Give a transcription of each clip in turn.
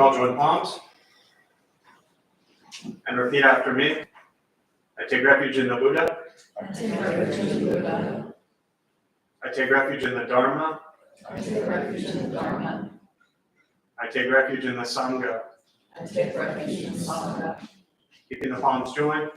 all join palms and repeat after me. I take refuge in the Buddha. I take refuge in the Buddha. I take refuge in the Dharma. I take refuge in the Dharma. I take refuge in the Sangha. I take refuge in the Sangha. Keeping the palms joined.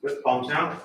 With palms down.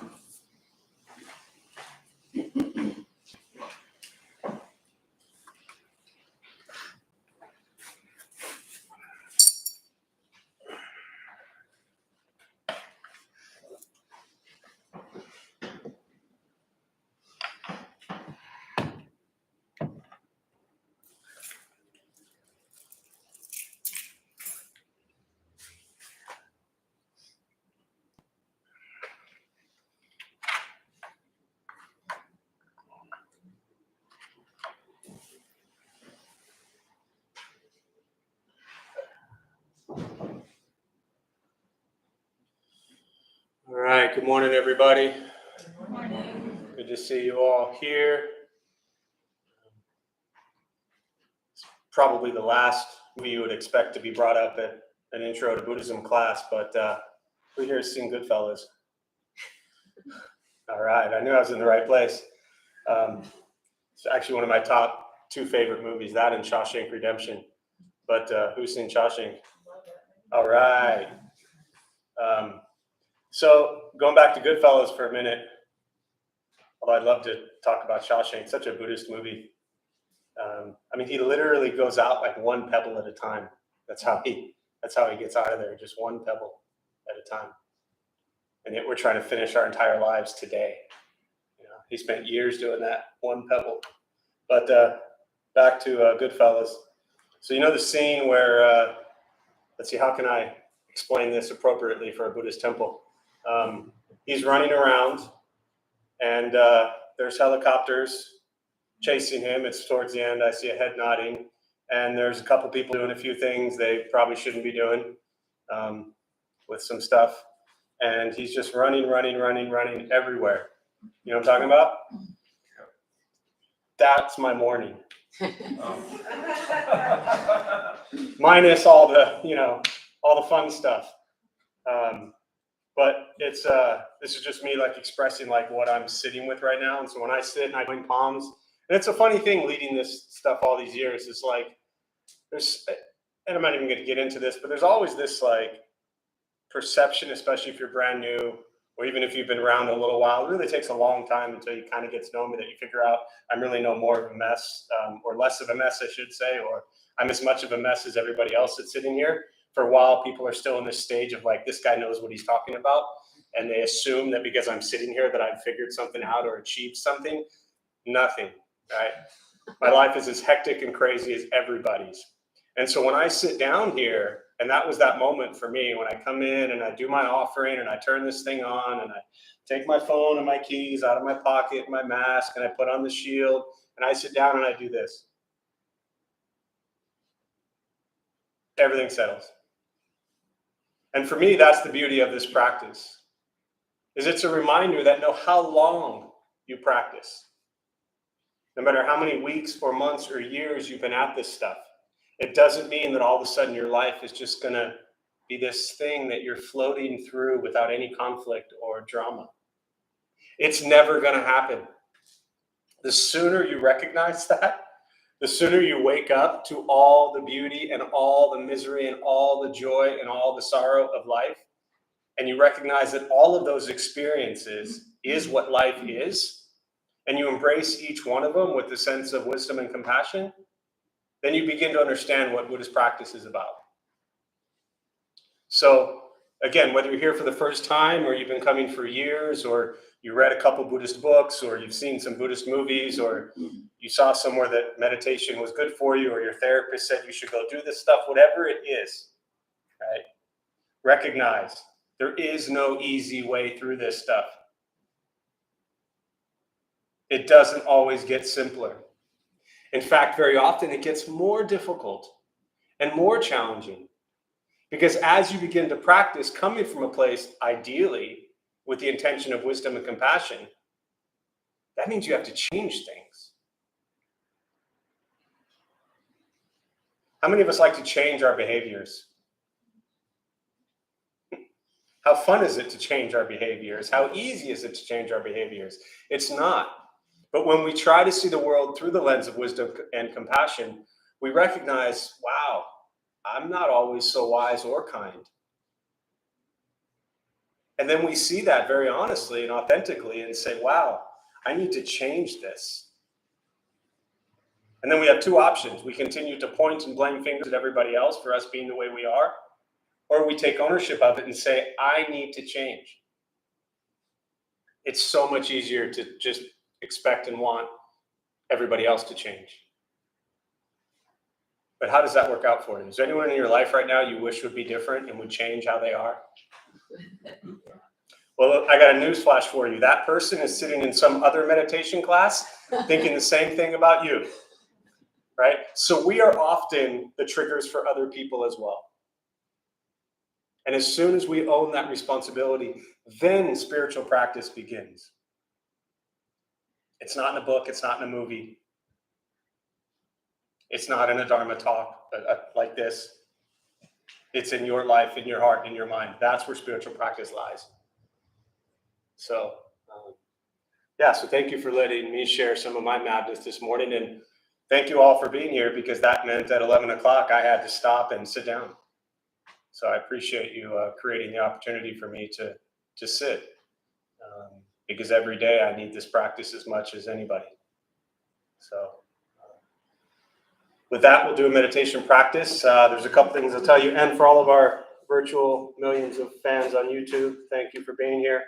All right, good morning, everybody. Good morning. Good to see you all here. It's probably the last we would expect to be brought up at an intro to Buddhism class, but we're here seeing Goodfellas. All right, I knew I was in the right place. It's actually one of my top two favorite movies, that and Shawshank Redemption. But who's seen Shawshank? All right. So going back to Goodfellas for a minute, although I'd love to talk about Shawshank, such a Buddhist movie. I mean, he literally goes out like one pebble at a time. That's how he gets out of there, just one pebble at a time. And yet we're trying to finish our entire lives today. You know, he spent years doing that one pebble. But back to Goodfellas. So you know the scene where, let's see, how can I explain this appropriately for a Buddhist temple? He's running around, and there's helicopters chasing him. It's towards the end. I see a head nodding, and there's a couple people doing a few things they probably shouldn't be doing with some stuff. And he's just running everywhere. You know what I'm talking about? That's my morning. Minus all the fun stuff. But it's this is just me like expressing like what I'm sitting with right now. And so when I sit and I join palms, and it's a funny thing leading this stuff all these years, is like there's, and I'm not even going to get into this, but there's always this like perception, especially if you're brand new, or even if you've been around a little while. It really takes a long time until you kind of get to know me, that you figure out I'm really no more of a mess, or less of a mess, I should say, or I'm as much of a mess as everybody else that's sitting here. For a while, people are still in this stage of like, this guy knows what he's talking about. And they assume that because I'm sitting here that I've figured something out or achieved something. Nothing, right? My life is as hectic and crazy as everybody's. And so when I sit down here, and that was that moment for me, when I come in and I do my offering and I turn this thing on and I take my phone and my keys out of my pocket, my mask, and I put on the shield and I sit down and I do this. Everything settles. And for me, that's the beauty of this practice, is it's a reminder that no how long you practice, no matter how many weeks or months or years you've been at this stuff, it doesn't mean that all of a sudden your life is just going to be this thing that you're floating through without any conflict or drama. It's never going to happen. The sooner you recognize that, the sooner you wake up to all the beauty and all the misery and all the joy and all the sorrow of life, and you recognize that all of those experiences is what life is, and you embrace each one of them with a sense of wisdom and compassion, then you begin to understand what Buddhist practice is about. So again, whether you're here for the first time or you've been coming for years, or you read a couple Buddhist books, or you've seen some Buddhist movies, or you saw somewhere that meditation was good for you, or your therapist said you should go do this stuff, whatever it is, right? Recognize There is no easy way through this stuff. It doesn't always get simpler. In fact, very often it gets more difficult and more challenging. Because as you begin to practice coming from a place, ideally, with the intention of wisdom and compassion, that means you have to change things. How many of us like to change our behaviors? How fun is it to change our behaviors? How easy is it to change our behaviors? It's not. But when we try to see the world through the lens of wisdom and compassion, we recognize, wow, I'm not always so wise or kind. And then we see that very honestly and authentically and say, wow, I need to change this. And then we have two options. We continue to point and blame fingers at everybody else for us being the way we are, or we take ownership of it and say, I need to change. It's so much easier to just expect and want everybody else to change. But how does that work out for you? Is there anyone in your life right now you wish would be different and would change how they are? Well, I got a news flash for you. That person is sitting in some other meditation class thinking the same thing about you, right? So we are often the triggers for other people as well. And as soon as we own that responsibility, then spiritual practice begins. It's not in a book. It's not in a movie. It's not in a Dharma talk like this. It's in your life, in your heart, in your mind. That's where spiritual practice lies. So, so thank you for letting me share some of my madness this morning. And thank you all for being here, because that meant at 11 o'clock I had to stop and sit down. So I appreciate you creating the opportunity for me to sit, because every day I need this practice as much as anybody. So with that, we'll do a meditation practice. There's a couple things I'll tell you. And for all of our virtual millions of fans on YouTube, thank you for being here.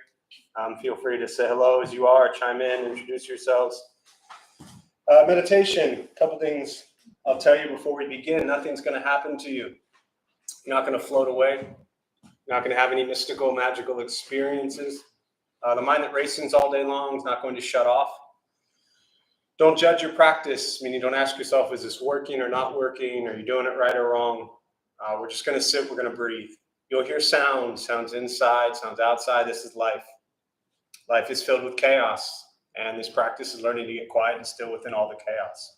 Feel free to say hello as you are, chime in, introduce yourselves. Meditation, a couple things I'll tell you before we begin. Nothing's going to happen to you. You're not going to float away. You're not going to have any mystical, magical experiences. The mind that races all day long is not going to shut off. Don't judge your practice, meaning don't ask yourself, is this working or not working? Are you doing it right or wrong? We're just going to sit, we're going to breathe. You'll hear sounds inside, sounds outside. This is life. Life is filled with chaos, and this practice is learning to get quiet and still within all the chaos.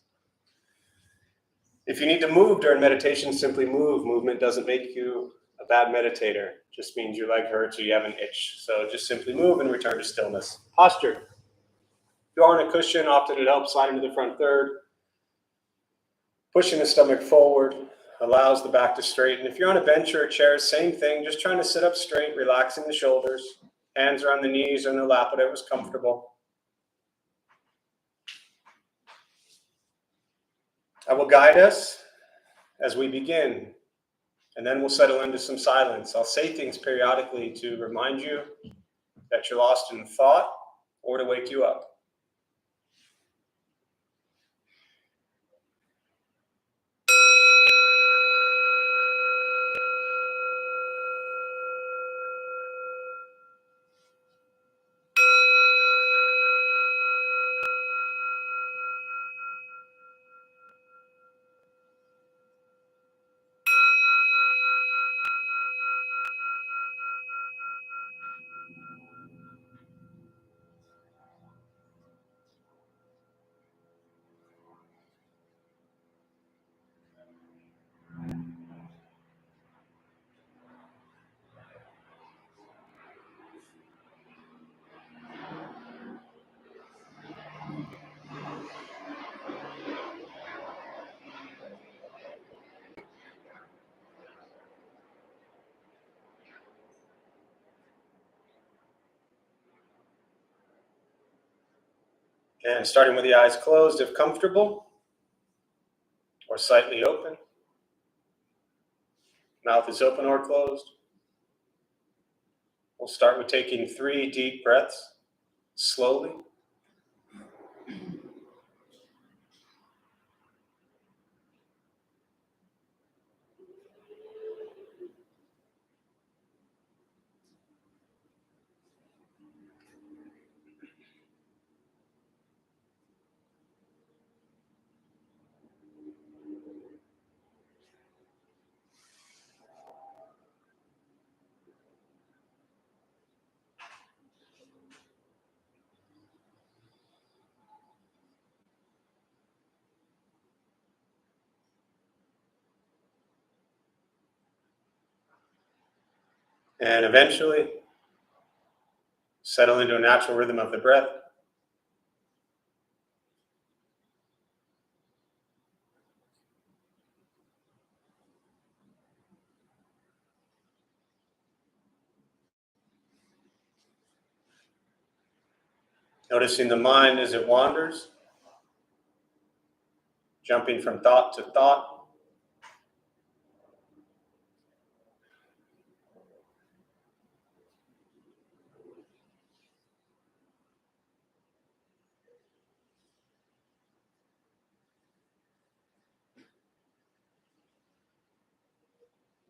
If you need to move during meditation, simply move. Movement doesn't make you a bad meditator. It just means your leg hurts or you have an itch. So just simply move and return to stillness. Posture. If you are on a cushion, often it helps slide into the front third. Pushing the stomach forward allows the back to straighten. If you're on a bench or a chair, same thing. Just trying to sit up straight, relaxing the shoulders. Hands around the knees or in the lap, whatever's comfortable. I will guide us as we begin, and then we'll settle into some silence. I'll say things periodically to remind you that you're lost in thought or to wake you up. And starting with the eyes closed, if comfortable, or slightly open. Mouth is open or closed. We'll start with taking 3 deep breaths, slowly. And eventually, settle into a natural rhythm of the breath. Noticing the mind as it wanders, jumping from thought to thought.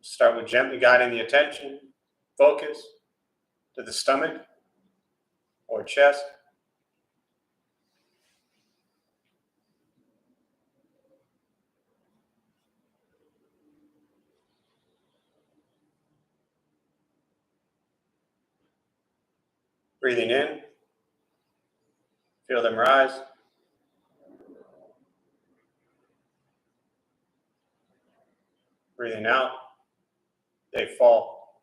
Start with gently guiding the attention, focus to the stomach or chest. Breathing in, feel them rise. Breathing out, they fall.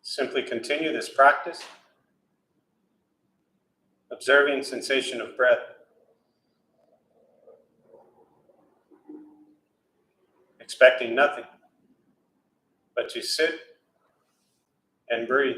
Simply continue this practice, observing sensation of breath, expecting nothing but to sit and breathe.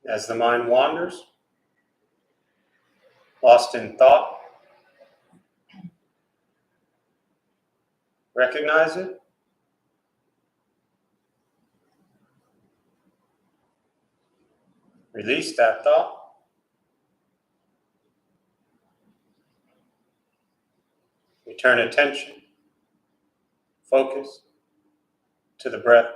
As the mind wanders, lost in thought, recognize it. Release that thought. Return attention, focus to the breath.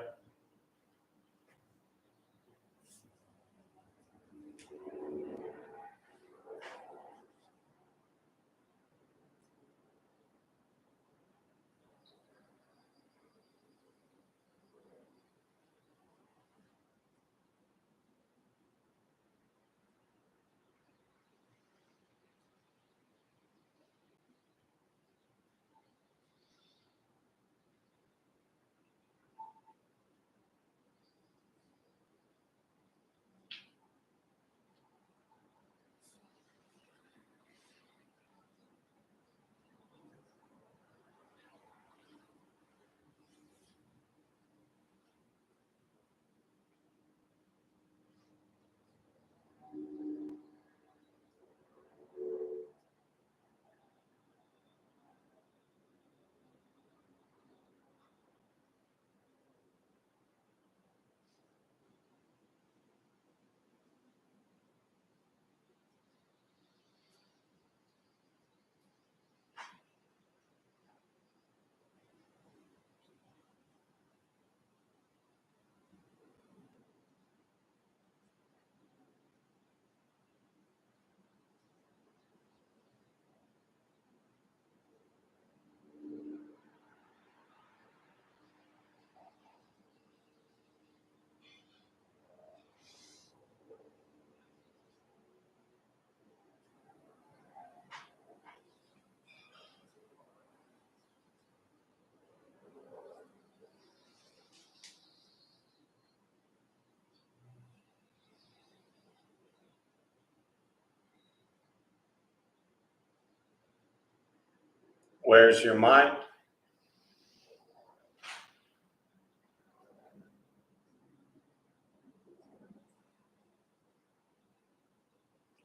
Where's your mind?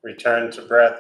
Return to breath.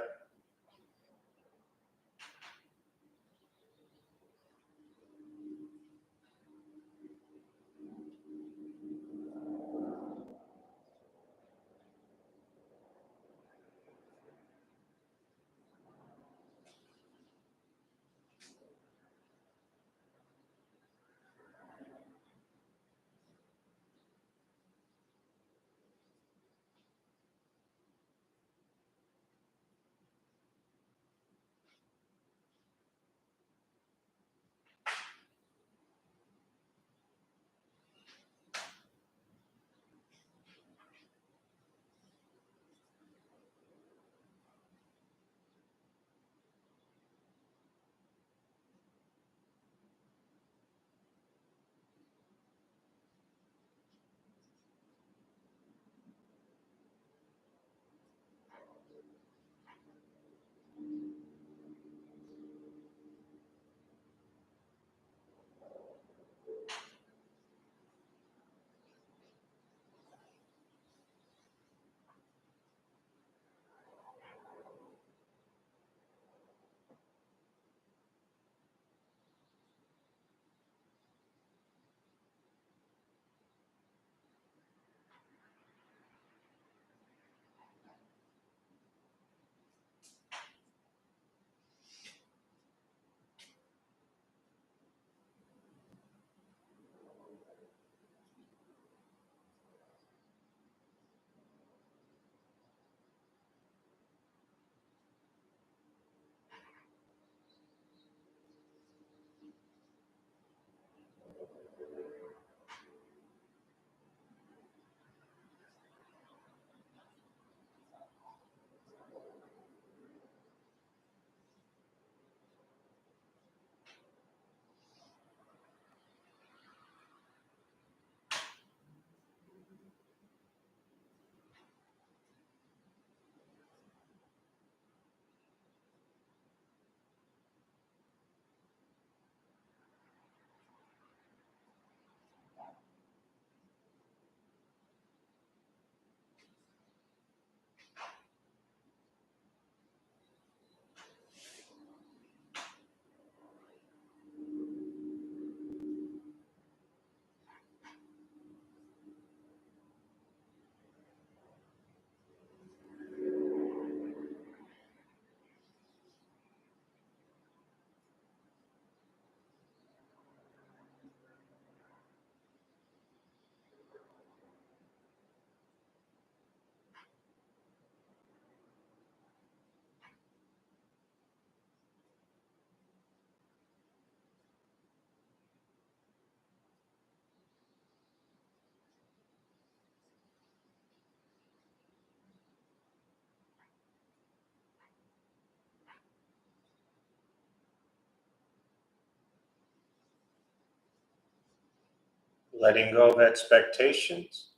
Letting go of expectations.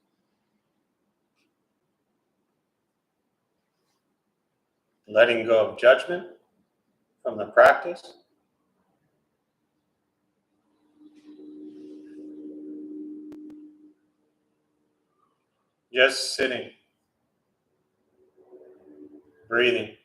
Letting go of judgment from the practice. Just sitting, breathing.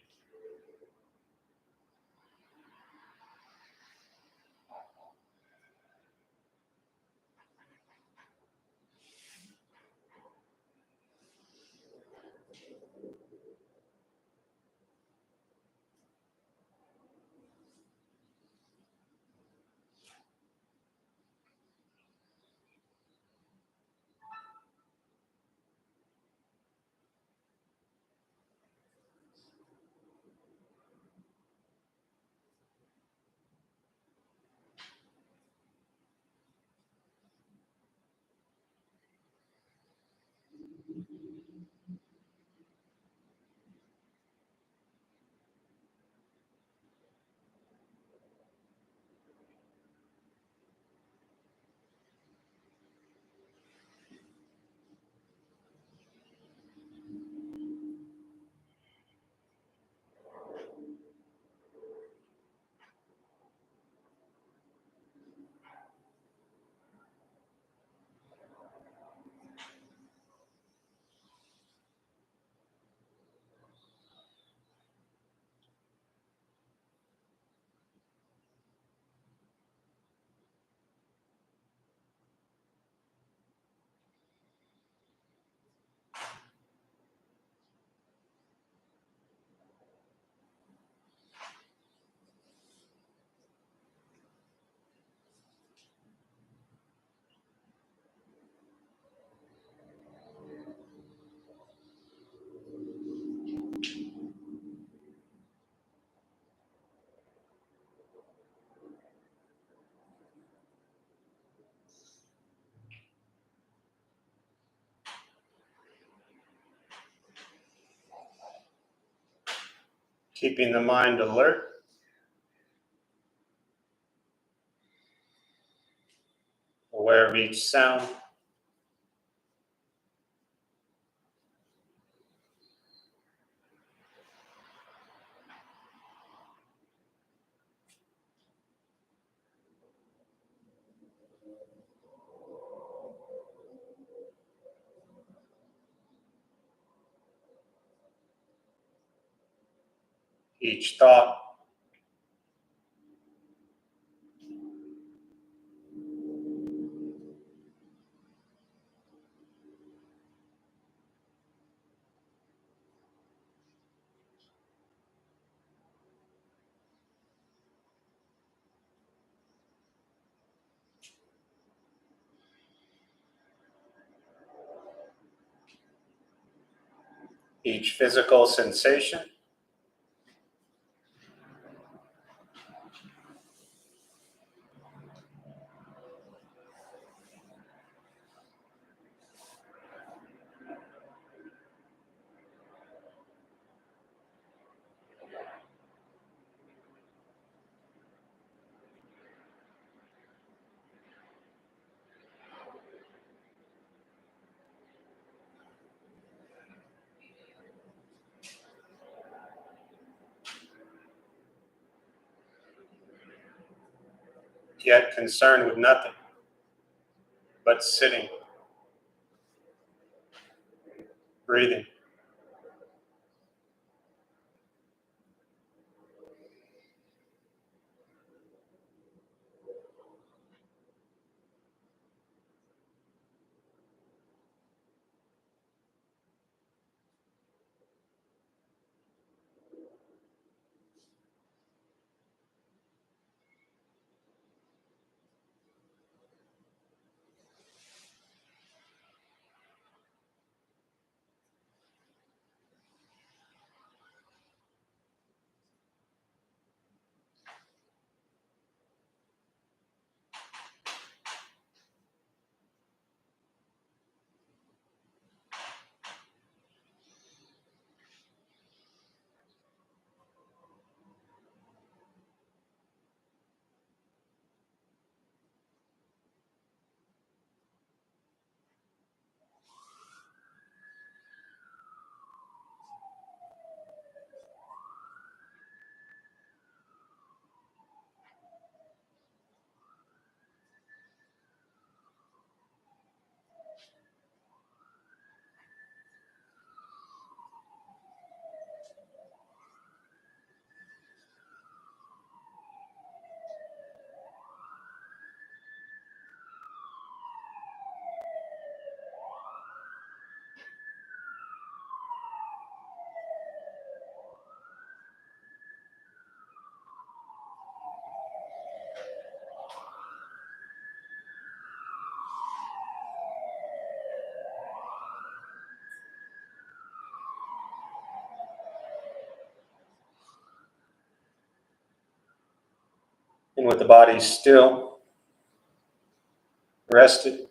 Keeping the mind alert. Aware of each sound. Each thought. Each physical sensation. Yet concerned with nothing but sitting, breathing. And with the body still, rested,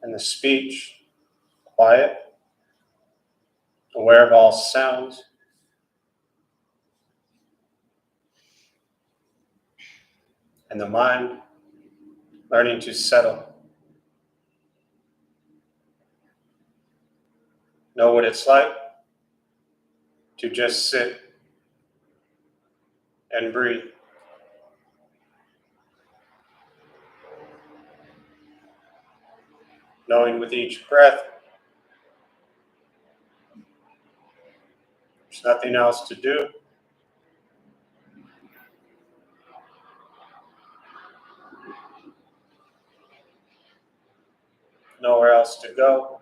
and the speech quiet, aware of all sounds, and the mind learning to settle. Know what it's like to just sit and breathe. Knowing with each breath, there's nothing else to do. Nowhere else to go.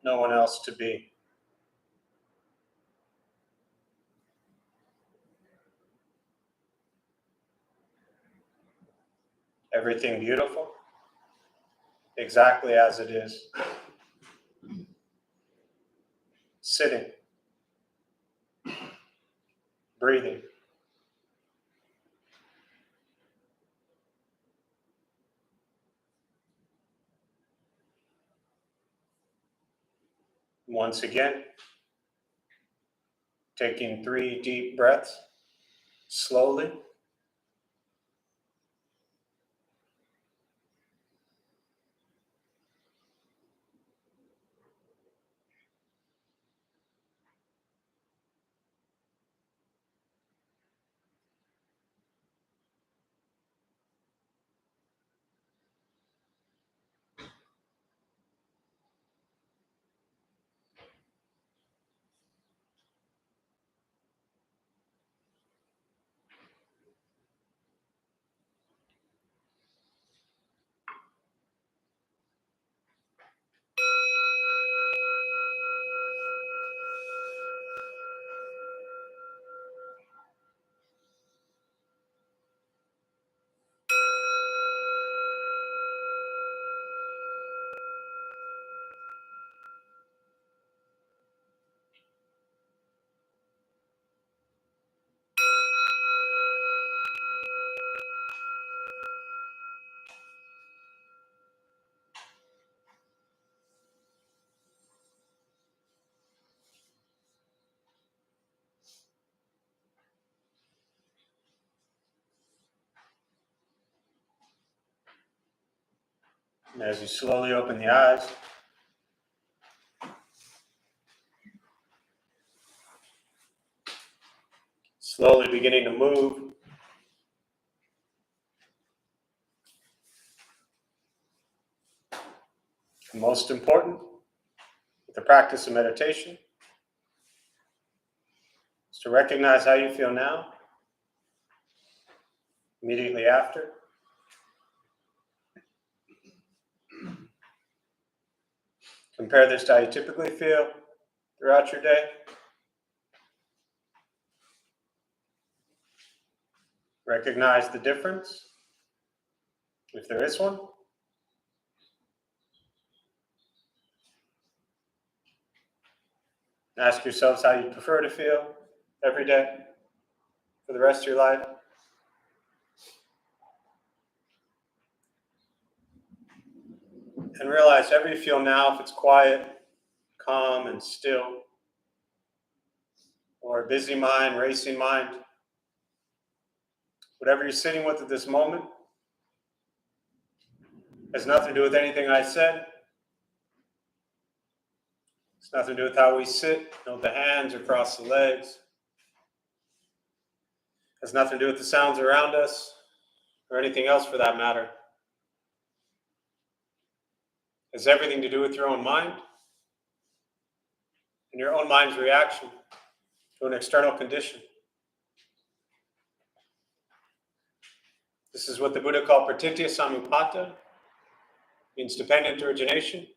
No one else to be. Everything beautiful, exactly as it is. Sitting, breathing. Once again, taking 3 deep breaths, slowly. And as you slowly open the eyes, slowly beginning to move. And most important, with the practice of meditation, is to recognize how you feel now, immediately after. Compare this to how you typically feel throughout your day. Recognize the difference, if there is one. Ask yourselves how you prefer to feel every day for the rest of your life. And realize however you feel now, if it's quiet, calm, and still, or a busy mind, racing mind, whatever you're sitting with at this moment has nothing to do with anything I said. It's nothing to do with how we sit, the hands or cross the legs. It has nothing to do with the sounds around us or anything else for that matter. It has everything to do with your own mind and your own mind's reaction to an external condition. This is what the Buddha called pratitya samuppada, means dependent origination.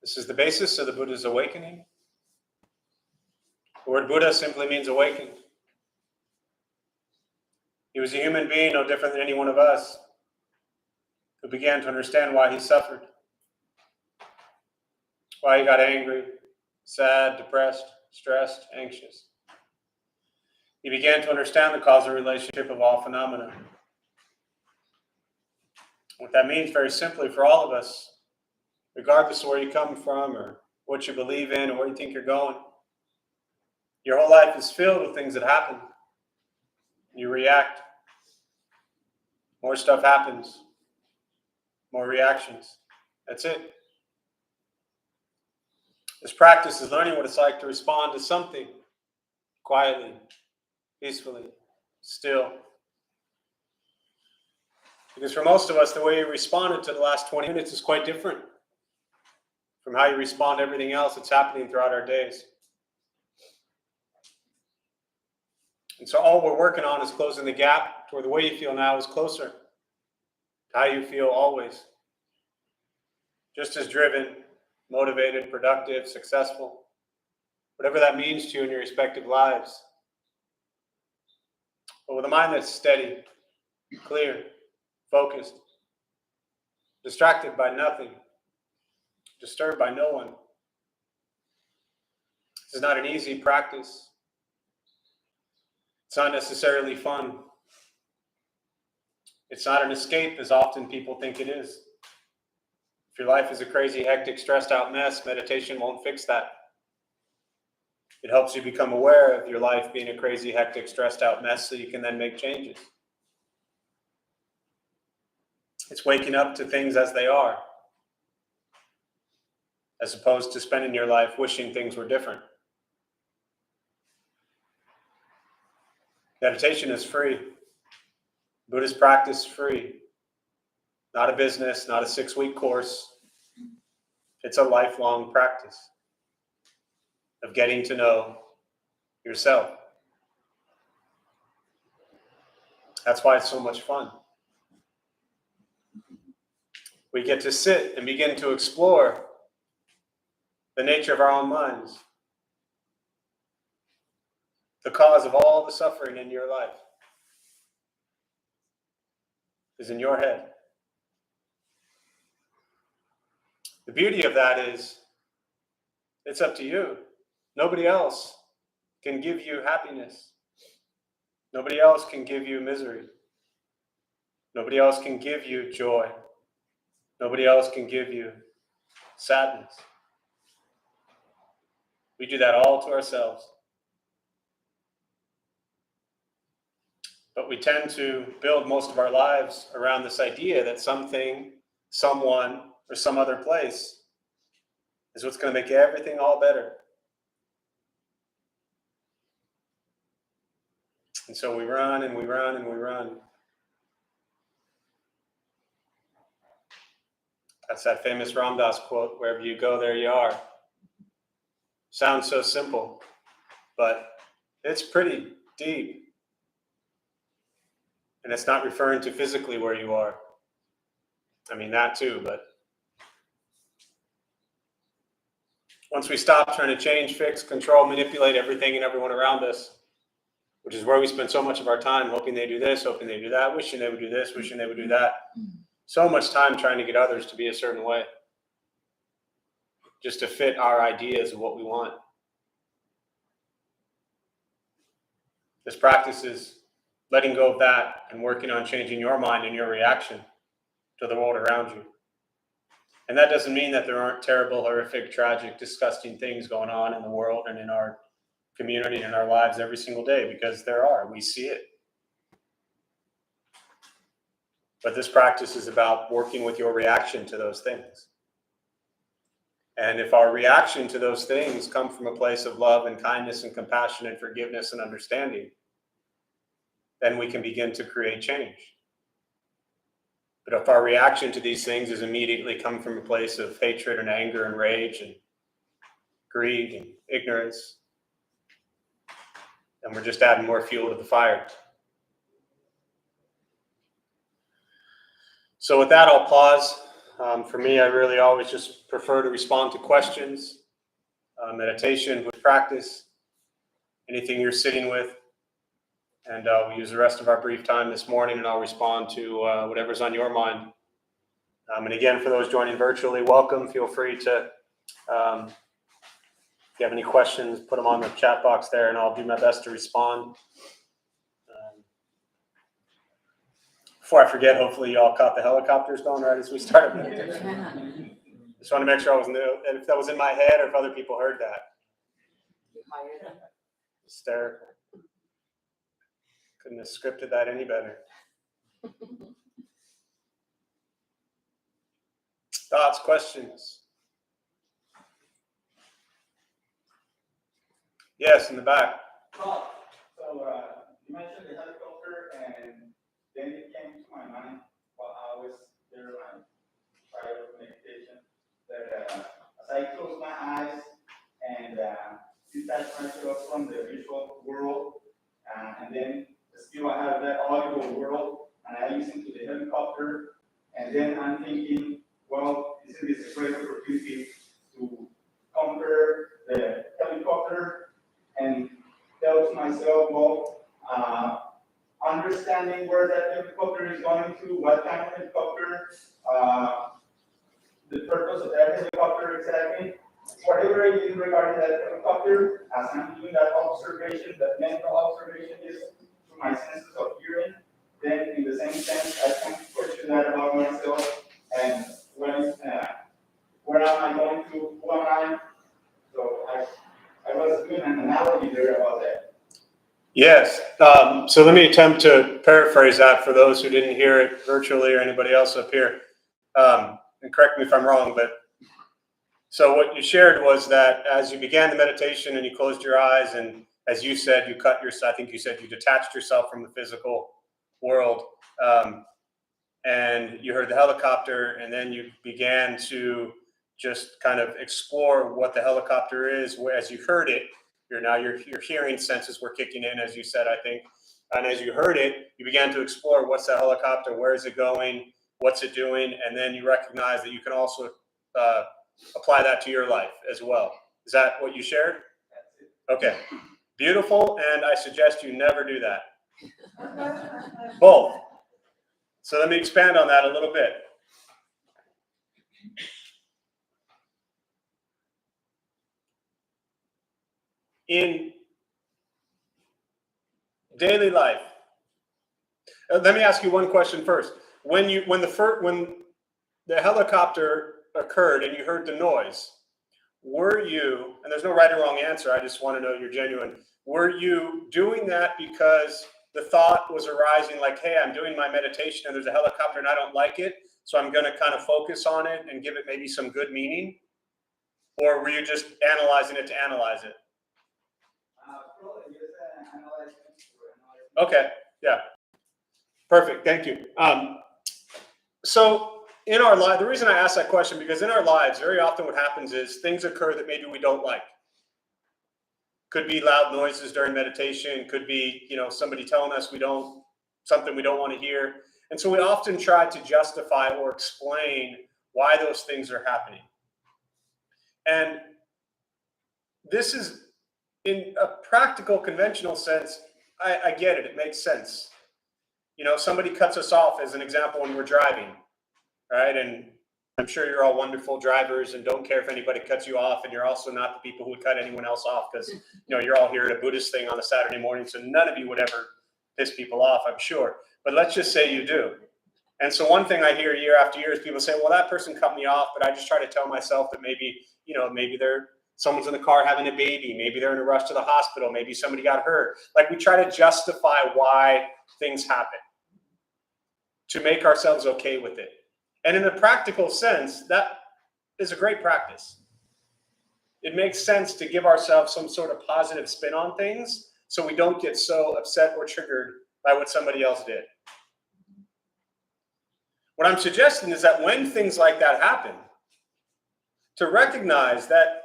This is the basis of the Buddha's awakening. The word Buddha simply means awakened. He was a human being, no different than any one of us, who began to understand why he suffered, why he got angry, sad, depressed, stressed, anxious. He began to understand the causal relationship of all phenomena. What that means, very simply, for all of us, regardless of where you come from or what you believe in or where you think you're going, your whole life is filled with things that happen. You react. More stuff happens. More reactions. That's it. This practice is learning what it's like to respond to something quietly, peacefully, still. Because for most of us, the way you responded to the last 20 minutes is quite different from how you respond to everything else that's happening throughout our days. And so all we're working on is closing the gap to where the way you feel now is closer to how you feel always. Just as driven, motivated, productive, successful, whatever that means to you in your respective lives. But with a mind that's steady, clear, focused, distracted by nothing, disturbed by no one. This is not an easy practice. It's not necessarily fun. It's not an escape as often people think it is. If your life is a crazy, hectic, stressed out mess, meditation won't fix that. It helps you become aware of your life being a crazy, hectic, stressed out mess so you can then make changes. It's waking up to things as they are, as opposed to spending your life wishing things were different. Meditation is free. Buddhist practice is free. Not a business, not a 6-week course. It's a lifelong practice of getting to know yourself. That's why it's so much fun. We get to sit and begin to explore the nature of our own minds, the cause of all the suffering in your life is in your head. The beauty of that is it's up to you. Nobody else can give you happiness. Nobody else can give you misery. Nobody else can give you joy. Nobody else can give you sadness. We do that all to ourselves. But we tend to build most of our lives around this idea that something, someone, or some other place is what's going to make everything all better. And so we run and we run and we run. That's that famous Ram Dass quote, wherever you go, there you are. Sounds so simple, but it's pretty deep. And it's not referring to physically where you are. I mean, that too, but once we stop trying to change, fix, control, manipulate everything and everyone around us, which is where we spend so much of our time hoping they do this, hoping they do that, wishing they would do this, wishing they would do that. So much time trying to get others to be a certain way, just to fit our ideas of what we want. This practice is letting go of that and working on changing your mind and your reaction to the world around you. And that doesn't mean that there aren't terrible, horrific, tragic, disgusting things going on in the world and in our community and in our lives every single day, because there are. We see it. But this practice is about working with your reaction to those things. And if our reaction to those things come from a place of love and kindness and compassion and forgiveness and understanding, then we can begin to create change. But if our reaction to these things is immediately come from a place of hatred and anger and rage and greed and ignorance, then we're just adding more fuel to the fire. So with that, I'll pause. For me, I really always just prefer to respond to questions, meditation with practice, anything you're sitting with. And we'll use the rest of our brief time this morning, and I'll respond to whatever's on your mind. And again, for those joining virtually, welcome. Feel free to, if you have any questions, put them on the chat box there, and I'll do my best to respond. Before I forget, hopefully you all caught the helicopters going right as we started meditation. Just want to make sure I was if that was in my head or if other people heard that. Hysterical. Couldn't have scripted that any better. Thoughts, questions? Yes, in the back. So you mentioned the helicopter, and then it came to my mind while I was there, my prior meditation, that as I close my eyes and detach myself from the visual world, and then still I have that audible world, and I listen to the helicopter, and then I'm thinking, well, isn't this a great opportunity to compare the helicopter and tell to myself, well, understanding where that helicopter is going to, what kind of helicopter, the purpose of that helicopter exactly, whatever I did regarding that helicopter, as I'm doing that observation, that mental observation is through my senses of hearing, then in the same sense, I can question that about myself, and when Yes. So let me attempt to paraphrase that for those who didn't hear it virtually or anybody else up here. And correct me if I'm wrong, but so what you shared was that as you began the meditation and you closed your eyes, and as you said, I think you said you detached yourself from the physical world, and you heard the helicopter, and then you began to just kind of explore what the helicopter is. As you heard it, your hearing senses were kicking in, as you said, I think. And as you heard it, you began to explore what's the helicopter, where is it going, what's it doing, and then you recognize that you can also apply that to your life as well. Is that what you shared? Okay, beautiful, and I suggest you never do that. Both. So let me expand on that a little bit. In daily life, let me ask you one question first. When the helicopter occurred and you heard the noise, were you, and there's no right or wrong answer, I just want to know you're genuine, were you doing that because the thought was arising like, hey, I'm doing my meditation and there's a helicopter and I don't like it, so I'm going to kind of focus on it and give it maybe some good meaning? Or were you just analyzing it to analyze it? Okay, yeah. Perfect, thank you. So in our life, the reason I ask that question, because in our lives, very often what happens is things occur that maybe we don't like. Could be loud noises during meditation, could be, somebody telling us something we don't want to hear. And so we often try to justify or explain why those things are happening. And this is, in a practical, conventional sense, I get it, it makes sense. Somebody cuts us off, as an example, when we're driving, right? And I'm sure you're all wonderful drivers and don't care if anybody cuts you off, and you're also not the people who would cut anyone else off, because you're all here at a Buddhist thing on a Saturday morning, so none of you would ever piss people off, I'm sure. But let's just say you do. And so one thing I hear year after year is people say, well, that person cut me off, but I just try to tell myself that maybe someone's in the car having a baby, maybe they're in a rush to the hospital, maybe somebody got hurt. Like, we try to justify why things happen to make ourselves okay with it. And in a practical sense, that is a great practice. It makes sense to give ourselves some sort of positive spin on things so we don't get so upset or triggered by what somebody else did. What I'm suggesting is that when things like that happen, to recognize that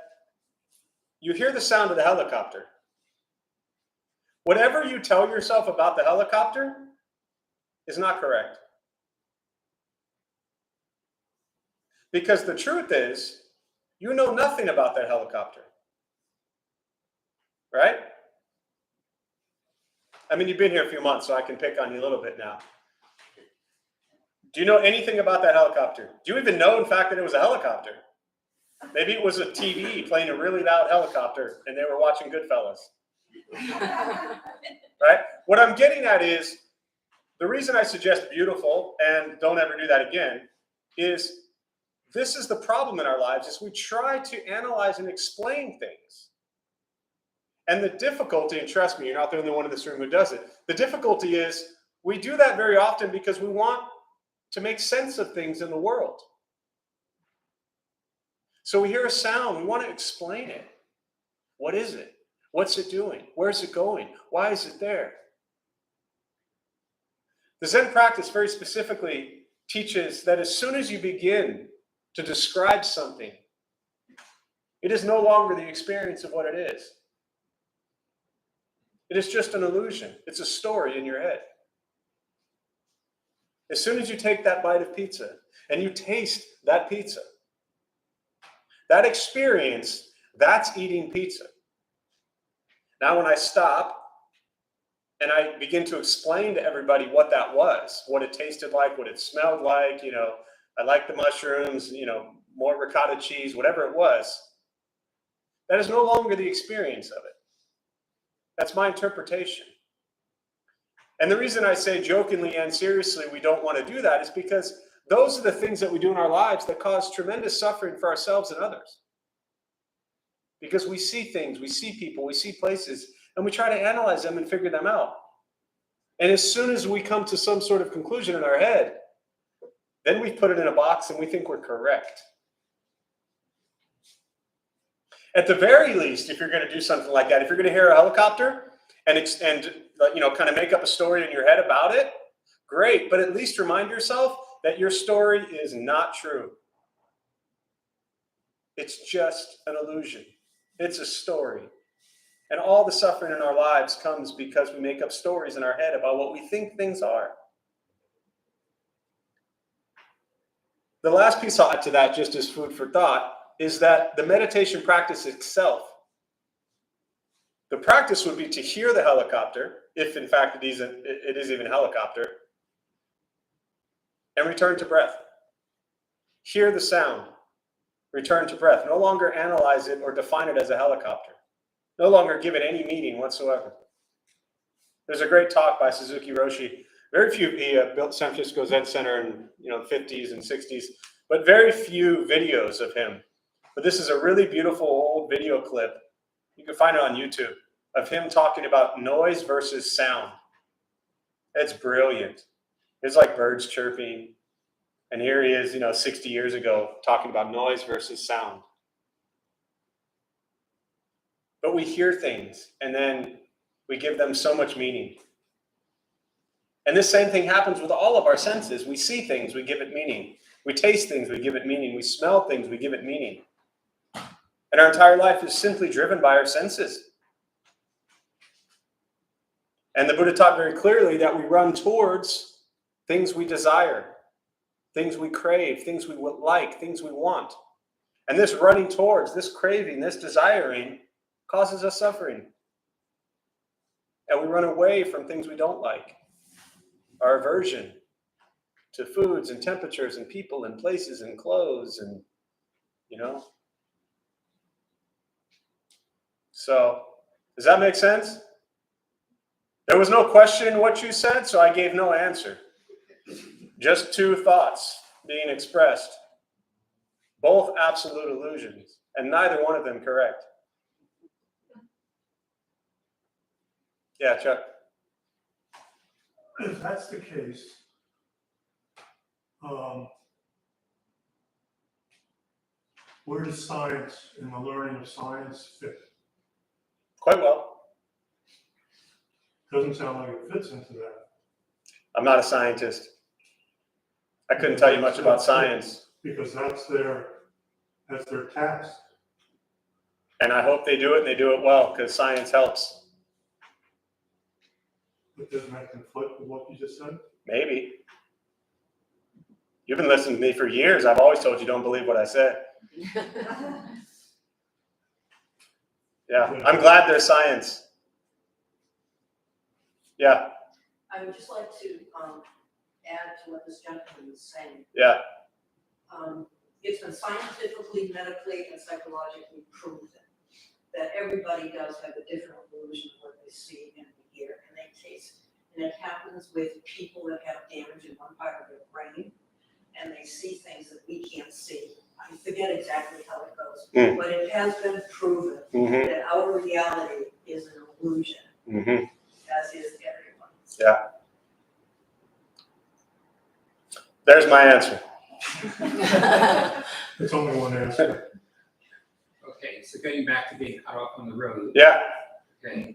you hear the sound of the helicopter. Whatever you tell yourself about the helicopter is not correct. Because the truth is, you know nothing about that helicopter. Right? I mean, you've been here a few months, so I can pick on you a little bit now. Do you know anything about that helicopter? Do you even know, in fact, that it was a helicopter? Maybe it was a TV playing a really loud helicopter and they were watching Goodfellas. Right? What I'm getting at is, the reason I suggest beautiful and don't ever do that again is, this is the problem in our lives, is we try to analyze and explain things. And the difficulty, and trust me, you're not the only one in this room who does it. The difficulty is we do that very often because we want to make sense of things in the world. So we hear a sound, we want to explain it. What is it? What's it doing? Where's it going? Why is it there? The Zen practice very specifically teaches that as soon as you begin to describe something, it is no longer the experience of what it is. It is just an illusion. It's a story in your head. As soon as you take that bite of pizza and you taste that pizza, that experience, that's eating pizza. Now, when I stop and I begin to explain to everybody what that was, what it tasted like, what it smelled like, I like the mushrooms, more ricotta cheese, whatever it was, that is no longer the experience of it. That's my interpretation. And the reason I say jokingly and seriously we don't want to do that is because those are the things that we do in our lives that cause tremendous suffering for ourselves and others. Because we see things, we see people, we see places and we try to analyze them and figure them out. And as soon as we come to some sort of conclusion in our head, then we put it in a box and we think we're correct. At the very least, if you're going to do something like that, if you're going to hear a helicopter and kind of make up a story in your head about it, great. But at least remind yourself that your story is not true. It's just an illusion. It's a story. And all the suffering in our lives comes because we make up stories in our head about what we think things are. The last piece I'll add to that, just as food for thought, is that the meditation practice itself, the practice would be to hear the helicopter, if in fact it is even a helicopter, and return to breath. Hear the sound, return to breath. No longer analyze it or define it as a helicopter. No longer give it any meaning whatsoever. There's a great talk by Suzuki Roshi. Very few, he built San Francisco Zen Center in the 50s and 60s, but very few videos of him. But this is a really beautiful old video clip. You can find it on YouTube of him talking about noise versus sound. It's brilliant. It's like birds chirping. And here he is, 60 years ago, talking about noise versus sound. But we hear things and then we give them so much meaning. And this same thing happens with all of our senses. We see things, we give it meaning. We taste things, we give it meaning. We smell things, we give it meaning. And our entire life is simply driven by our senses. And the Buddha taught very clearly that we run towards things we desire, things we crave, things we like, things we want. And this running towards, this craving, this desiring causes us suffering. And we run away from things we don't like. Our aversion to foods and temperatures and people and places and clothes and, So, does that make sense? There was no question in what you said, so I gave no answer. Just two thoughts being expressed. Both absolute illusions, and neither one of them correct. Yeah, Chuck. If that's the case, where does science and the learning of science fit? Quite well. Doesn't sound like it fits into that. I'm not a scientist. I couldn't tell you much about science. Because that's their task. And I hope they do it and they do it well, because science helps. But doesn't that conflict with what you just said? Maybe. You've been listening to me for years. I've always told you don't believe what I said. Yeah, I'm glad there's science. Yeah. I would just like to add to what this gentleman was saying. Yeah. It's been scientifically, medically, and psychologically proven that everybody does have a different illusion of what they see and hear and they taste. And it happens with people that have damage in one part of their brain and they see things that we can't see. I forget exactly how it goes, but it has been proven that our reality is an illusion, as is everyone's. Yeah. There's my answer. It's only one answer. Okay, so going back to being out on the road. Yeah. Okay,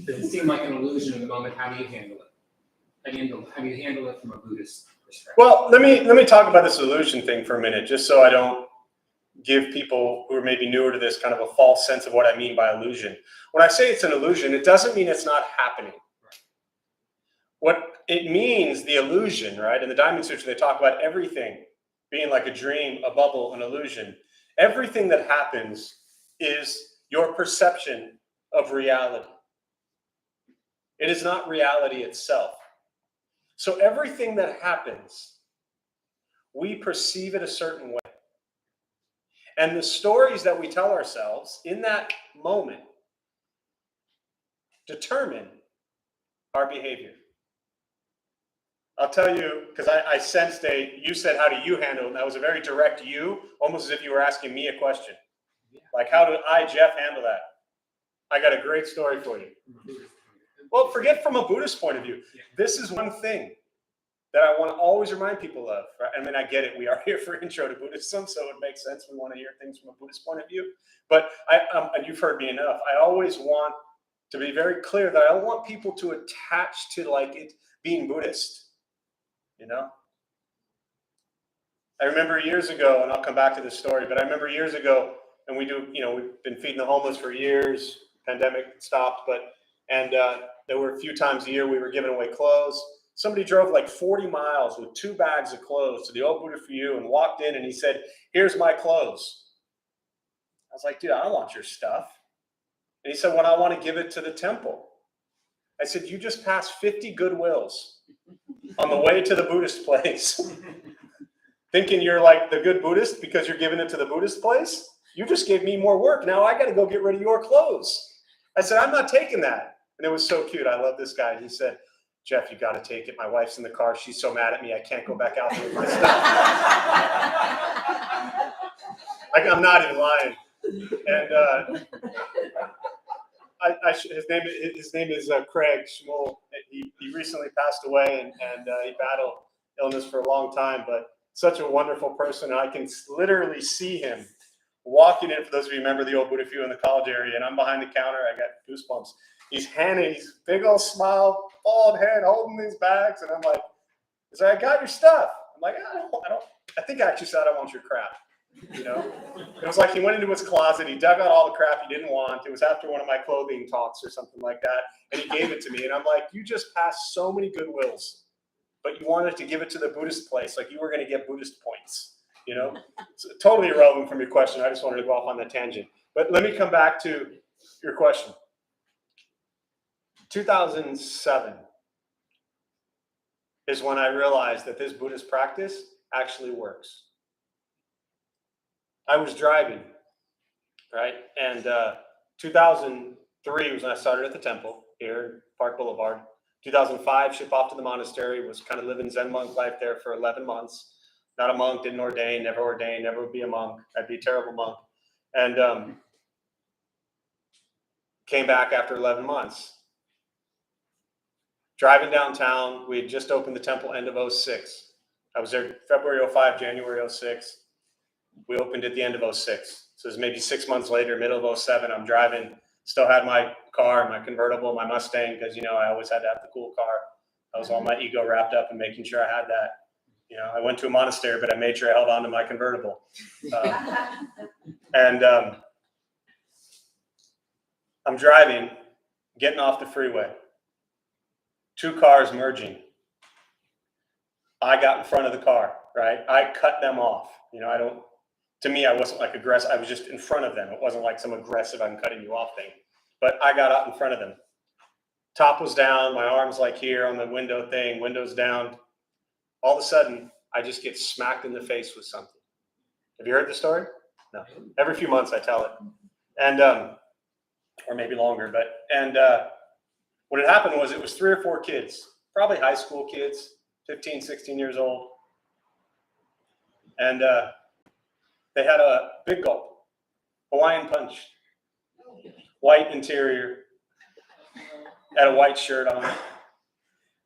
does it seem like an illusion in the moment? How do you handle it? How do you handle it from a Buddhist perspective? Well, let me talk about this illusion thing for a minute, just so I don't give people who are maybe newer to this kind of a false sense of what I mean by illusion. When I say it's an illusion, it doesn't mean it's not happening. Right. What it means, the illusion, right? In the Diamond Sutra, they talk about everything being like a dream, a bubble, an illusion. Everything that happens is your perception of reality. It is not reality itself. So everything that happens, we perceive it a certain way. And the stories that we tell ourselves in that moment determine our behavior. I'll tell you, because I sensed you said, how do you handle it? And that was a very direct you, almost as if you were asking me a question. Yeah. Like, how do I, Jeff, handle that? I got a great story for you. Well, forget from a Buddhist point of view. This is one thing that I want to always remind people of. Right? I mean, I get it. We are here for Intro to Buddhism, so it makes sense. We want to hear things from a Buddhist point of view. But and you've heard me enough. I always want to be very clear that I don't want people to attach to like it being Buddhist. You know? I remember years ago, and I'll come back to this story, but I remember years ago, and we've been feeding the homeless for years. Pandemic stopped, and there were a few times a year we were giving away clothes. Somebody drove like 40 miles with 2 bags of clothes to the Old Buddha for You and walked in and he said, "Here's my clothes." I was like, "Dude, I don't want your stuff." And he said, "Well, I want to give it to the temple." I said, "You just passed 50 Goodwills on the way to the Buddhist place." Thinking you're like the good Buddhist because you're giving it to the Buddhist place? You just gave me more work. Now I got to go get rid of your clothes. I said, "I'm not taking that." And it was so cute. I love this guy. He said, "Jeff, you got to take it. My wife's in the car. She's so mad at me. I can't go back out there with my stuff." I'm not even lying. And his name is Craig Schmull. He recently passed away and he battled illness for a long time, but such a wonderful person. I can literally see him walking in. For those of you who remember the Old Buddha View in the college area, and I'm behind the counter. I got goosebumps. He's handing his big old smile, bald head, holding these bags, and I'm like, "He's like, I got your stuff." I'm like, I think I actually said I want your crap. You know, it was like he went into his closet, he dug out all the crap he didn't want. It was after one of my clothing talks or something like that, and he gave it to me. And I'm like, "You just passed so many Goodwills, but you wanted to give it to the Buddhist place, like you were going to get Buddhist points." You know, it's totally irrelevant from your question. I just wanted to go off on that tangent. But let me come back to your question. 2007 is when I realized that this Buddhist practice actually works. I was driving, right? And 2003 was when I started at the temple here in Park Boulevard. 2005, ship off to the monastery, was kind of living Zen monk life there for 11 months. Not a monk, didn't ordain, never would be a monk. I'd be a terrible monk. And came back after 11 months. Driving downtown, we had just opened the temple end of 06. I was there February 05, January 06. We opened at the end of 06. So it was maybe 6 months later, middle of 07, I'm driving, still had my car, my convertible, my Mustang, because, I always had to have the cool car. I was all my ego wrapped up in making sure I had that. I went to a monastery, but I made sure I held on to my convertible. I'm driving, getting off the freeway. 2 cars merging. I got in front of the car, right? I cut them off. To me, I wasn't like aggressive. I was just in front of them. It wasn't like some aggressive, I'm cutting you off thing. But I got out in front of them. Top was down, my arms like here on the window thing, windows down. All of a sudden, I just get smacked in the face with something. Have you heard the story? No. Every few months I tell it. And, or maybe longer, what had happened was it was 3 or 4 kids, probably high school kids, 15, 16 years old. And they had a big gulp, Hawaiian punch, white interior, had a white shirt on.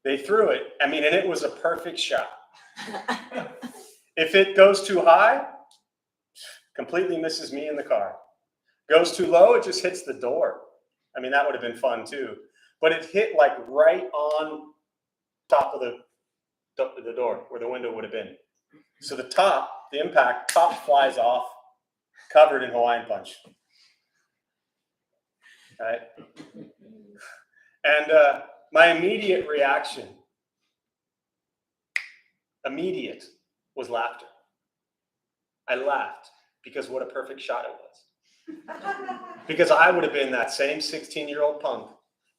They threw it, and it was a perfect shot. If it goes too high, completely misses me in the car. Goes too low, it just hits the door. That would have been fun too. But it hit like right on top of the door where the window would have been. So the impact flies off, covered in Hawaiian punch. Right? And my immediate reaction, was laughter. I laughed because what a perfect shot it was. Because I would have been that same 16-year-old punk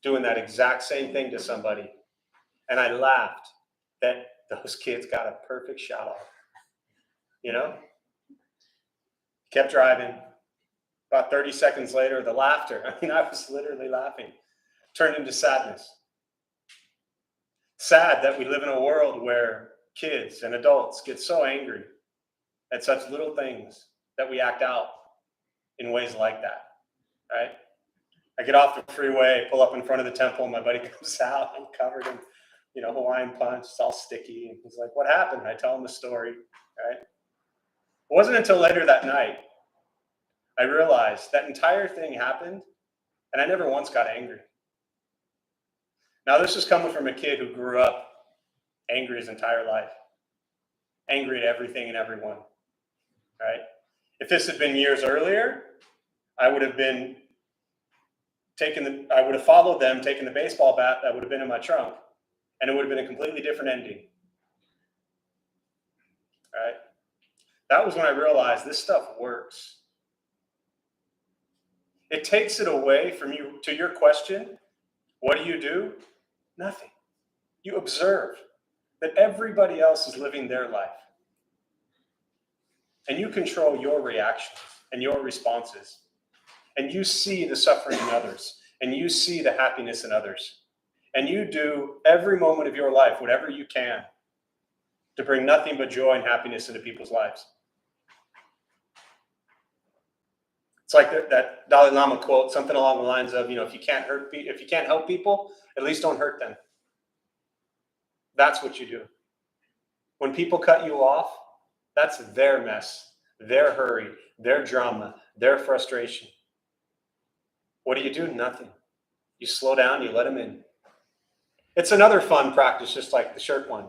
doing that exact same thing to somebody. And I laughed that those kids got a perfect shot off. Kept driving. About 30 seconds later, the laughter, I was literally laughing, turned into sadness. Sad that we live in a world where kids and adults get so angry at such little things that we act out in ways like that, right? I get off the freeway, pull up in front of the temple, and my buddy comes out and covered in, Hawaiian punch. It's all sticky. And he's like, "What happened?" And I tell him the story, right? It wasn't until later that night I realized that entire thing happened, and I never once got angry. Now, this is coming from a kid who grew up angry his entire life, angry at everything and everyone, right? If this had been years earlier, I would have followed them, taken the baseball bat that would have been in my trunk, and it would have been a completely different ending, right? That was when I realized this stuff works. It takes it away from you. To your question, what do? Nothing. You observe that everybody else is living their life. And you control your reactions and your responses. And you see the suffering in others. And you see the happiness in others. And you do every moment of your life, whatever you can, to bring nothing but joy and happiness into people's lives. It's like that Dalai Lama quote, something along the lines of, if you can't help people, at least don't hurt them. That's what you do. When people cut you off, that's their mess, their hurry, their drama, their frustration. What do? Nothing. You slow down, you let them in. It's another fun practice, just like the shirt one,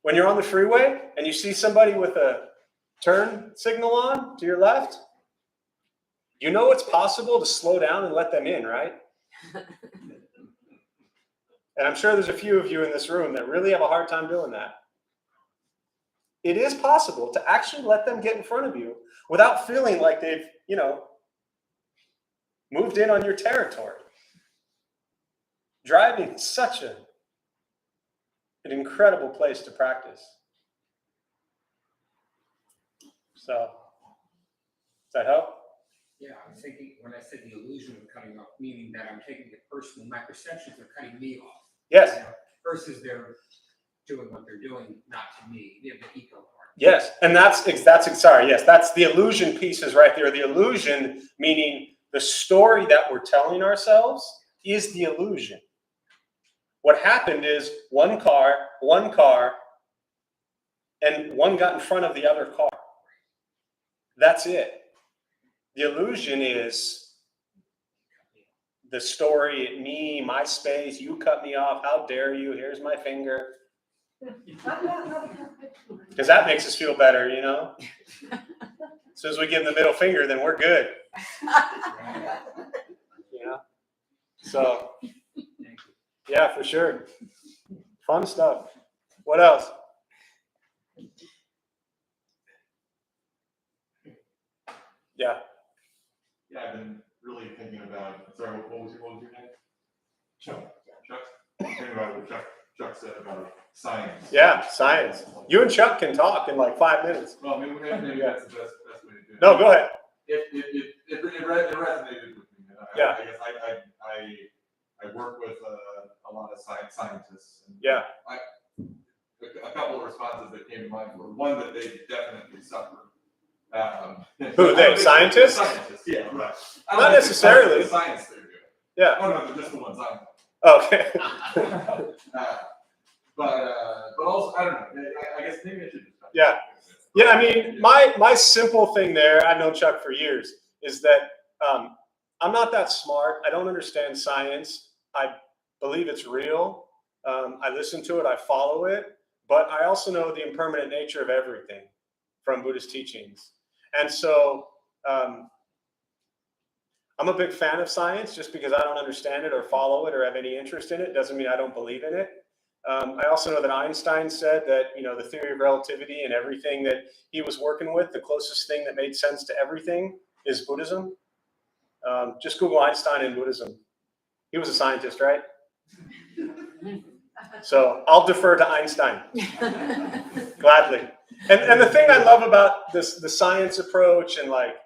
When you're on the freeway and you see somebody with a turn signal on to your left, it's possible to slow down and let them in, right? And I'm sure there's a few of you in this room that really have a hard time doing that. It is possible to actually let them get in front of you without feeling like they've, moved in on your territory. Driving is such an incredible place to practice. So, does that help? Yeah, I was thinking when I said the illusion of cutting off, meaning that I'm taking it personally, my perceptions are cutting me off. Yes. Versus they're doing what they're doing, not to me, the ego part. Yes, and that's the illusion piece is right there. The illusion, meaning the story that we're telling ourselves, is the illusion. What happened is one car, and one got in front of the other car. That's it. The illusion is the story, me, my space, you cut me off, how dare you, here's my finger. Because that makes us feel better, As soon as we give them the middle finger, then we're good. So, yeah, for sure. Fun stuff. What else? Yeah. Yeah, I've been really thinking about, sorry, what was your name? Chuck. Thinking about what Chuck said about science. Yeah, science. You and Chuck can talk in like 5 minutes. Well, maybe that's the best way to do it. No, go ahead. It resonated with me. Yeah. I guess I work with a lot of scientists. And Yeah. A couple of responses that came to mind were one that they definitely suffer. Who, they? Scientists? Scientists, yeah, right. Not necessarily. The science they're doing. Yeah. Oh, no, just the ones I know. Okay. But also, I don't know. I guess maybe I should just. Yeah. Yeah, I mean, my simple thing there, I've known Chuck for years, is that I'm not that smart. I don't understand science. I believe it's real. I listen to it. I follow it. But I also know the impermanent nature of everything from Buddhist teachings. And so I'm a big fan of science. Just because I don't understand it or follow it or have any interest in it doesn't mean I don't believe in it. I also know that Einstein said that, the theory of relativity and everything that he was working with, the closest thing that made sense to everything is Buddhism. Just Google Einstein and Buddhism. He was a scientist, right? So I'll defer to Einstein. Gladly. And the thing I love about the science approach and like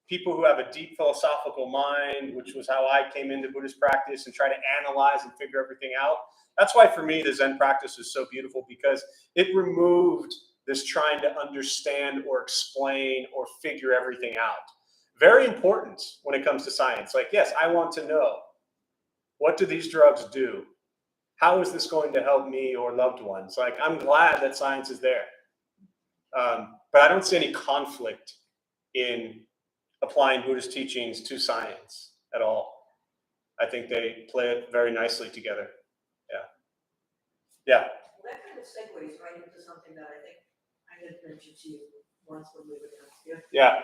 people who have a deep philosophical mind, which was how I came into Buddhist practice and try to analyze and figure everything out. That's why for me, the Zen practice is so beautiful, because it removed this trying to understand or explain or figure everything out. very important when it comes to science. Like, yes, I want to know, what do these drugs do? How is this going to help me or loved ones? Like, I'm glad that science is there. But I don't see any conflict in applying Buddhist teachings to science at all. I think they play it very nicely together. Yeah. Well, that kind of segues right into something that I think I had mentioned to you once when we were down here. Yeah.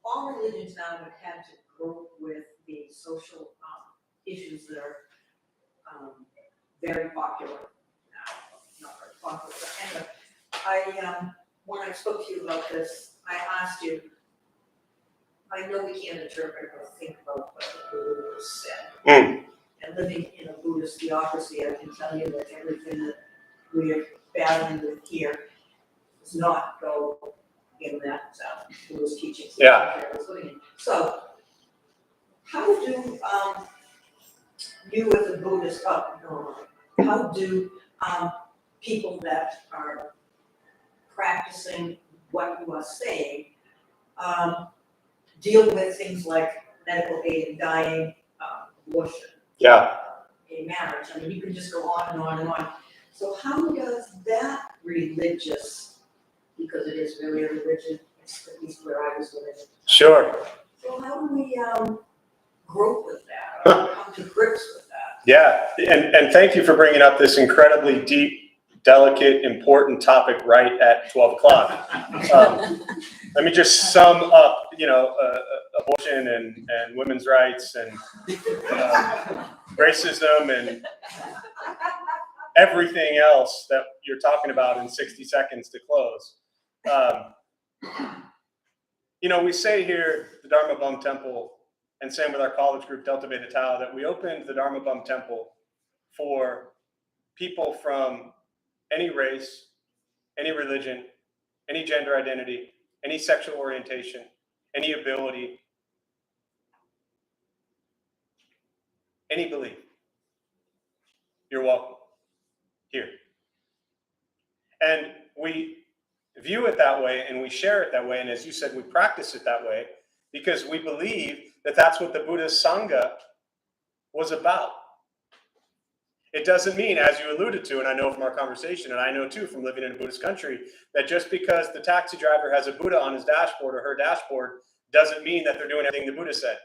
All religions now have had to cope with the social issues that are very popular now. Not very popular, but anyway, when I spoke to you about this, I asked you, I know we can't interpret or think about what the Buddha said. And living in a Buddhist theocracy, I can tell you that everything that we are battling with here does not go in that Buddhist teachings. Yeah. So, how do you as a Buddhist, how do people that are practicing what you are saying deal with things like medical aid and dying, abortion? Yeah. A marriage, I mean, you can just go on and on and on. So how does that religious, because it is really a religion, at least where I was living. Sure. So how do we grope with that, or come to grips with that? Yeah. And thank you for bringing up this incredibly deep, delicate, important topic right at 12 o'clock. Let me just sum up, abortion and women's rights and racism and everything else that you're talking about in 60 seconds to close. We say here, the Dharma Bum Temple, and same with our college group, Delta Beta Tau, that we opened the Dharma Bum Temple for people from any race, any religion, any gender identity, any sexual orientation, any ability, any belief. You're welcome here. And we view it that way, and we share it that way, and as you said, we practice it that way because we believe that that's what the Buddhist Sangha was about. It doesn't mean, as you alluded to, and I know from our conversation, and I know too from living in a Buddhist country, that just because the taxi driver has a Buddha on his dashboard or her dashboard doesn't mean that they're doing everything the Buddha said.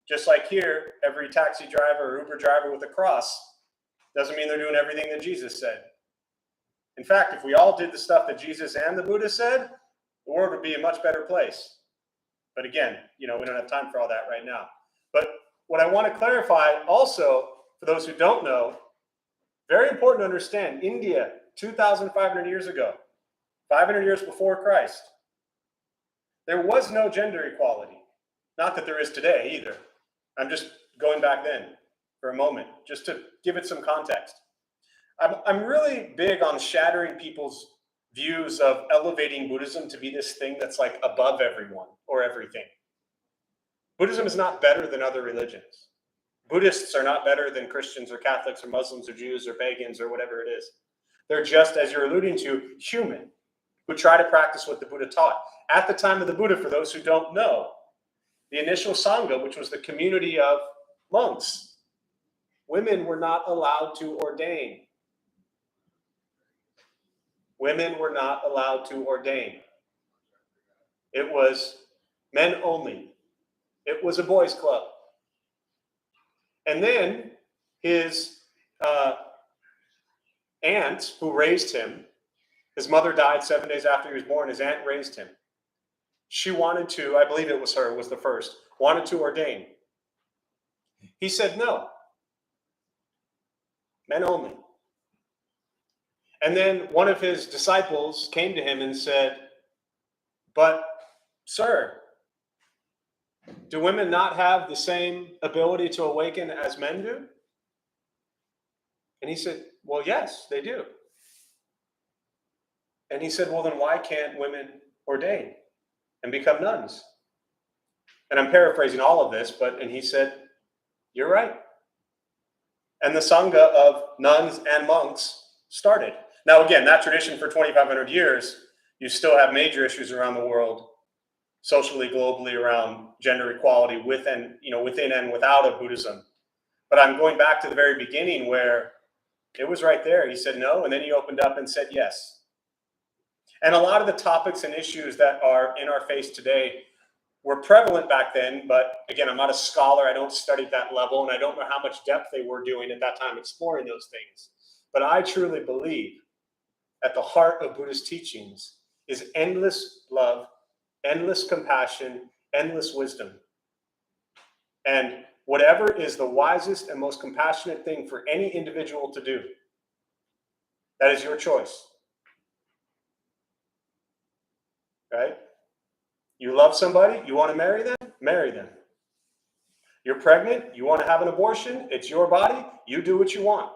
Just like here, every taxi driver or Uber driver with a cross doesn't mean they're doing everything that Jesus said. In fact, if we all did the stuff that Jesus and the Buddha said, the world would be a much better place. But again, we don't have time for all that right now. But what I want to clarify also, for those who don't know, very important to understand, India, 2,500 years ago, 500 years before Christ, there was no gender equality. Not that there is today either. I'm just going back then for a moment, just to give it some context. I'm really big on shattering people's views of elevating Buddhism to be this thing that's like above everyone or everything. Buddhism is not better than other religions. Buddhists are not better than Christians or Catholics or Muslims or Jews or pagans or whatever it is. They're just, as you're alluding to, human, who try to practice what the Buddha taught. At the time of the Buddha, for those who don't know, the initial Sangha, which was the community of monks, women were not allowed to ordain. Women were not allowed to ordain. It was men only. It was a boys' club. And then his aunt, who raised him, his mother died 7 days after he was born. His aunt raised him. She wanted to, I believe it was her, was the first, wanted to ordain. He said no. Men only. And then one of his disciples came to him and said, "But, sir, do women not have the same ability to awaken as men do?" And he said, "Well, yes, they do." And he said, "Well, then why can't women ordain and become nuns?" And I'm paraphrasing all of this, and he said, "You're right." And the Sangha of nuns and monks started. Now, again, that tradition for 2,500 years, you still have major issues around the world socially, globally around gender equality within and without of Buddhism. But I'm going back to the very beginning where it was right there. He said no, and then he opened up and said yes. And a lot of the topics and issues that are in our face today were prevalent back then, but again, I'm not a scholar. I don't study at that level, and I don't know how much depth they were doing at that time exploring those things. But I truly believe at the heart of Buddhist teachings is endless love, endless compassion, endless wisdom. And whatever is the wisest and most compassionate thing for any individual to do, that is your choice. Right? You love somebody, you want to marry them, marry them. You're pregnant, you want to have an abortion, it's your body, you do what you want.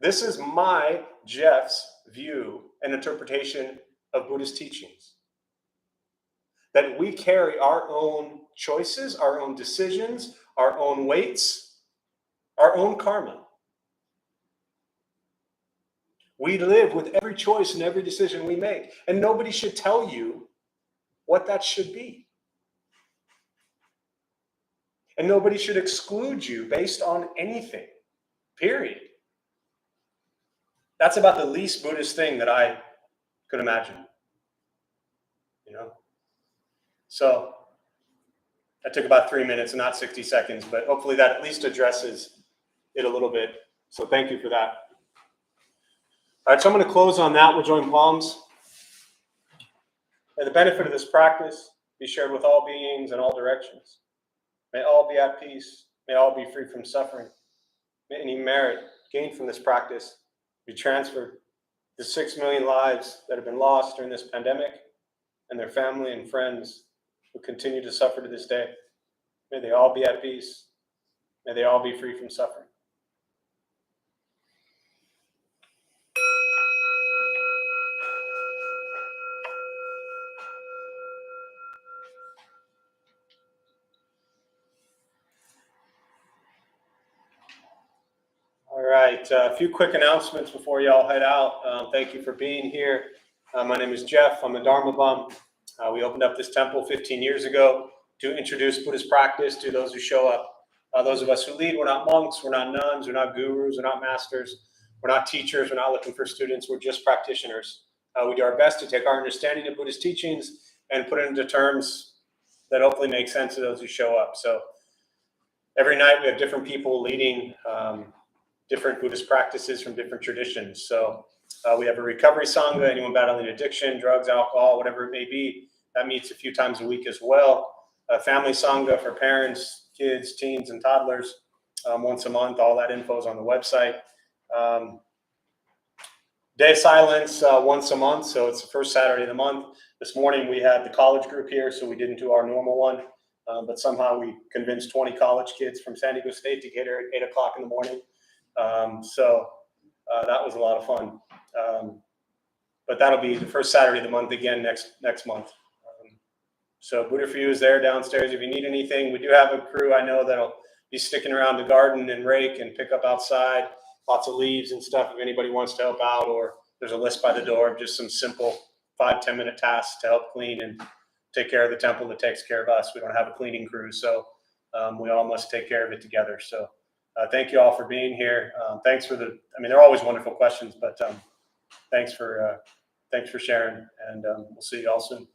This is my, Jeff's, view and interpretation of Buddhist teachings. That we carry our own choices, our own decisions, our own weights, our own karma. We live with every choice and every decision we make, and nobody should tell you what that should be. And nobody should exclude you based on anything, period. That's about the least Buddhist thing that I could imagine. So that took about 3 minutes and not 60 seconds, but hopefully that at least addresses it a little bit. So thank you for that. All right, so I'm going to close on that. We'll join palms. May the benefit of this practice be shared with all beings in all directions. May all be at peace. May all be free from suffering. May any merit gained from this practice be transferred to 6 million lives that have been lost during this pandemic and their family and friends who continue to suffer to this day. May they all be at peace. May they all be free from suffering. All right, a few quick announcements before y'all head out. Thank you for being here. My name is Jeff. I'm a Dharma bum. We opened up this temple 15 years ago to introduce Buddhist practice to those who show up. Those of us who lead, we're not monks, we're not nuns, we're not gurus, we're not masters, we're not teachers, we're not looking for students, we're just practitioners. We do our best to take our understanding of Buddhist teachings and put it into terms that hopefully make sense to those who show up. So every night we have different people leading different Buddhist practices from different traditions. So we have a recovery sangha, anyone battling addiction, drugs, alcohol, whatever it may be, that meets a few times a week as well. A family sangha for parents, kids, teens, and toddlers once a month. All that info is on the website. Day of silence once a month, so it's the first Saturday of the month. This morning we had the college group here, so we didn't do our normal one, but somehow we convinced 20 college kids from San Diego State to get here at 8 o'clock in the morning. So that was a lot of fun. But that'll be the first Saturday of the month again next month. So Buddha for You is there downstairs if you need anything. We do have a crew I know that'll be sticking around to garden and rake and pick up outside, lots of leaves and stuff if anybody wants to help out, or there's a list by the door of just some simple 5-10 minute tasks to help clean and take care of the temple that takes care of us. We don't have a cleaning crew, so we all must take care of it together. So thank you all for being here. Thanks for they're always wonderful questions, but thanks for sharing, and we'll see you all soon.